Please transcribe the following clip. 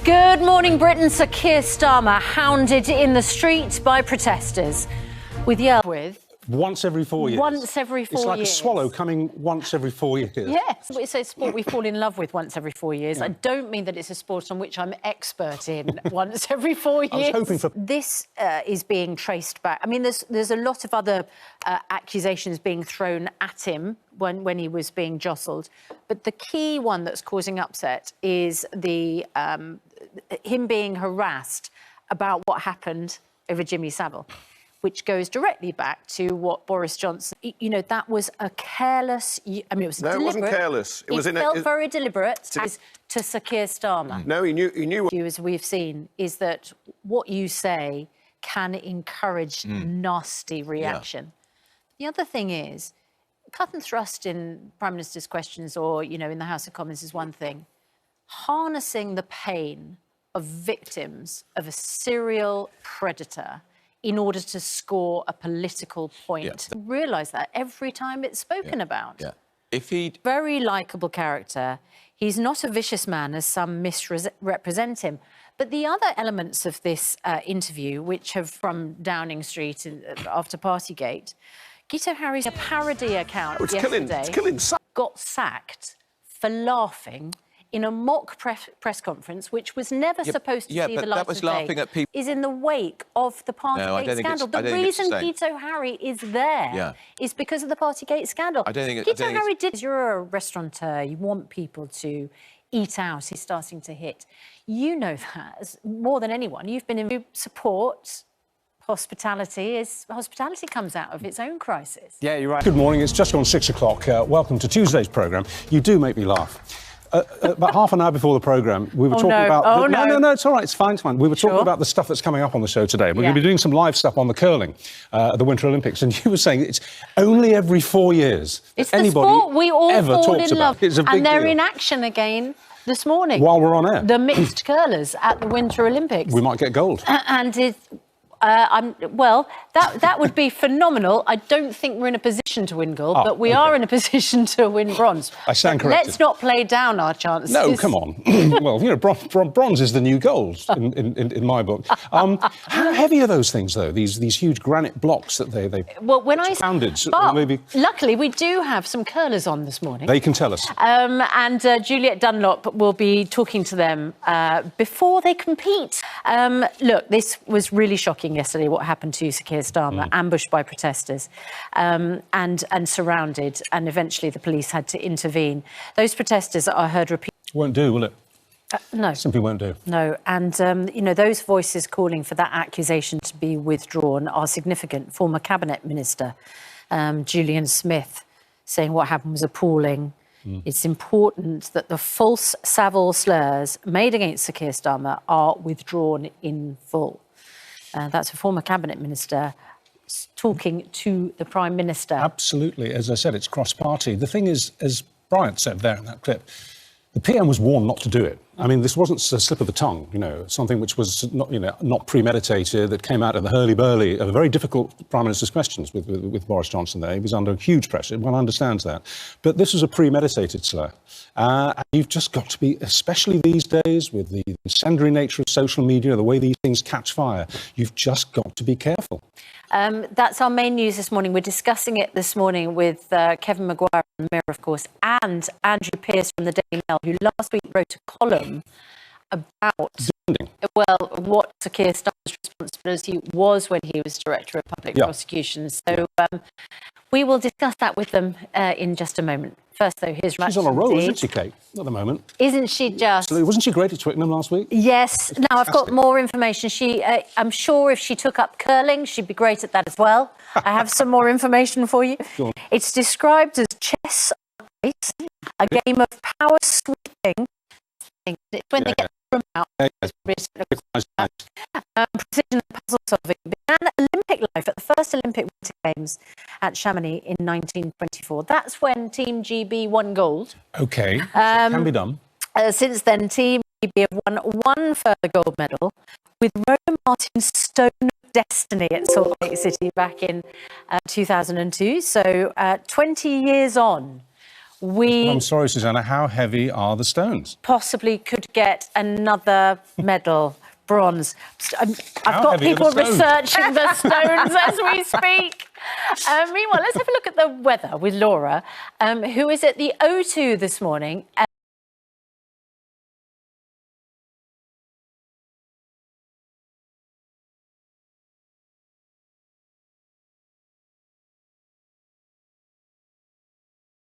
Good morning, Britain. Sir Keir Starmer hounded in the street by protesters with yells with... Once every 4 years. Once every 4 years. It's like a swallow coming once every 4 years. Yes, it's a sport we fall in love with once every 4 years. Yeah. I don't mean that it's a sport on which I'm expert in once every 4 years. I was hoping for... This is being traced back. I mean, there's a lot of other accusations being thrown at him when he was being jostled. But the key one that's causing upset is the him being harassed about what happened over Jimmy Savile, which goes directly back to what Boris Johnson... You know, that was a careless... I mean, it was deliberate. No, it wasn't careless. It felt very deliberate to Sir Keir Starmer. No, he knew... As we've seen, is that what you say can encourage nasty reaction. Yeah. The other thing is, cut and thrust in Prime Minister's questions or, you know, in the House of Commons is one thing. Harnessing the pain of victims of a serial predator in order to score a political point. Yeah. Realise that every time it's spoken about. Yeah. If he... Very likeable character. He's not a vicious man, as some misrepresent him. But the other elements of this interview, which have from Downing Street after Partygate, Guito Harry's a parody account yesterday got sacked for laughing in a mock press conference, which was never supposed to see the light of day, is in the wake of the Partygate scandal. The reason Guito Harry is there is because of the Partygate scandal. I don't think Guito Harry did... You're a restaurateur, you want people to eat out, he's starting to hit. You know that as more than anyone. You've been in support... Hospitality comes out of its own crisis. Yeah, you're right. Good morning, it's just gone 6 o'clock. Welcome to Tuesday's programme. You do make me laugh. About half an hour before the programme, we were talking about... No, it's all right, it's fine. We were talking about the stuff that's coming up on the show today. We're going to be doing some live stuff on the curling at the Winter Olympics, and you were saying it's only every 4 years it's that anybody the sport we all ever fall talks in love. about. It's a big and they're deal. in action again this morning. While we're on air. The mixed curlers at the Winter Olympics. We might get gold. And it... that would be phenomenal. I don't think we're in a position to win gold, but we are in a position to win bronze. I stand corrected. Let's not play down our chances. No, come on. Well, you know, bronze is the new gold in my book. How heavy are those things, though? These huge granite blocks that they well, when I founded. But luckily, we do have some curlers on this morning. They can tell us. And Juliet Dunlop will be talking to them before they compete. Look, this was really shocking yesterday, what happened to Sir Keir Starmer, ambushed by protesters and surrounded, and eventually the police had to intervene. Those protesters are heard repeat... Won't do, will it? No. Simply won't do. No, and, you know, those voices calling for that accusation to be withdrawn are significant. Former Cabinet Minister Julian Smith saying what happened was appalling. It's important that the false Savile slurs made against Sir Keir Starmer are withdrawn in full. That's a former Cabinet Minister talking to the Prime Minister. Absolutely. As I said, it's cross-party. The thing is, as Bryant said there in that clip, the PM was warned not to do it. I mean, this wasn't a slip of the tongue, you know, something which was not premeditated, that came out of the hurly-burly of a very difficult Prime Minister's questions with Boris Johnson there. He was under huge pressure, one understands that. But this was a premeditated slur. And you've just got to be, especially these days, with the incendiary nature of social media, the way these things catch fire, you've just got to be careful. That's our main news this morning. We're discussing it this morning with Kevin Maguire from Mirror, of course, and Andrew Pearce from the Daily Mail, who last week wrote a column about, well, what Sir Keir Starmer's responsibility was when he was Director of Public Prosecutions. So we will discuss that with them in just a moment. First, though, here's She's on a roll, isn't she, Kate, at the moment? Isn't she just... Absolutely. Wasn't she great at Twickenham last week? Yes. Now, I've got more information. I'm sure if she took up curling, she'd be great at that as well. I have some more information for you. It's described as chess on ice, a game of power sweeping. It's when they get from out. Precision and puzzle solving. Began Olympic life at the first Olympic Winter Games at Chamonix in 1924. That's when Team GB won gold. OK, so it can be done. Since then, Team GB have won one further gold medal with Rowan Martin's Stone of Destiny at Salt Lake City back in 2002. So 20 years on, I'm sorry, Susanna, how heavy are the stones? Possibly could get another medal, bronze. I've How got heavy are the people stones? researching the stones as we speak. Meanwhile, let's have a look at the weather with Laura, who is at the O2 this morning.